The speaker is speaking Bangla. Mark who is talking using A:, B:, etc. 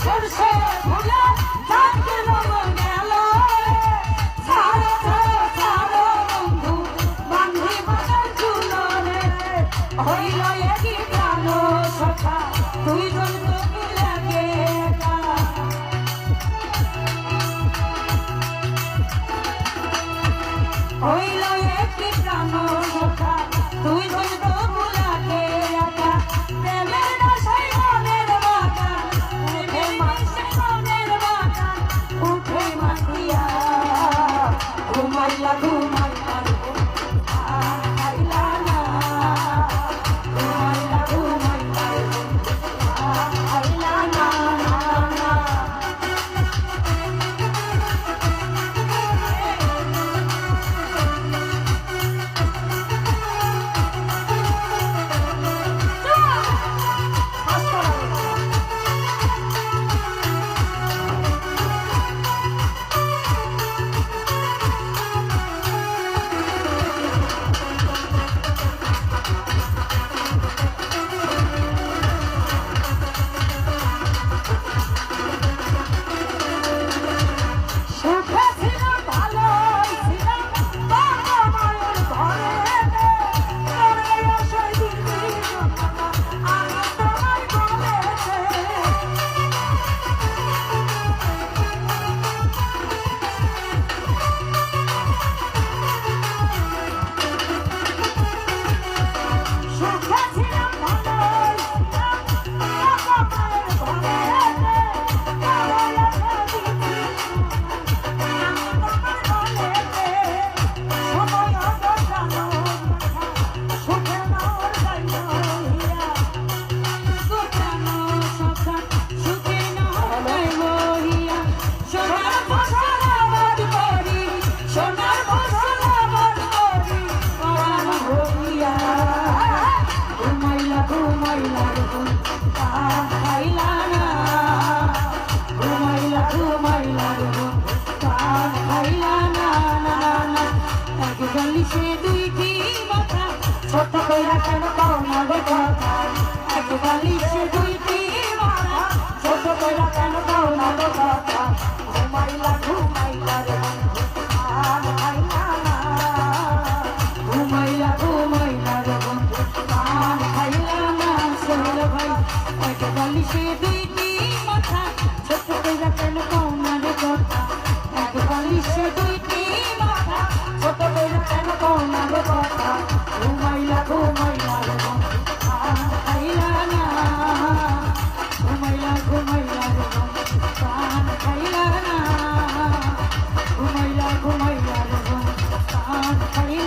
A: সরষে ফুলে চাঁদের রং গেল ছাড়ো ছাড়ো ছাড়ো বন্ধু বান্ধি বাজার ঝুলনে হইল একই প্রাণ সখা দুইজন তো লাগে একা হইল একই প্রাণ সখা দুইজন তো লাগে একা প্রেমের নশায় মনের বাগান প্রেমের নশায় মনের বাগান উঠে মাতিয়া ঘুমাইলা ঘুমাইলা আইলা না ঘুমাইলা ঘুমাইলা আইলা না ছোট কইরা কেন পাও না গো কথা এক বালিশে দুইটি মাথা ছোট কইরা কেন পাও না গো কথা ঘুমাইলা ঘুমাইলা রে আর খাইলা না ঘুমাইলা ঘুমাইলা রে বন্ধু আর খাইলা না সোহেল ভাই এক বালিশে দুইটি মাথা ছোট কইরা কেন পাও না রে কথা এক বালিশে দুইটি মাথা ছোট কইরা কেন পাও না রে কথা ঘুমাইলা ঘুমাইলা রে বন্ধু আর খাইলা না ঘুমাইলা ঘুমাইলা রে বন্ধু আর খাইলা না ঘুমাইলা ঘুমাইলা রে বন্ধু আর খাইলা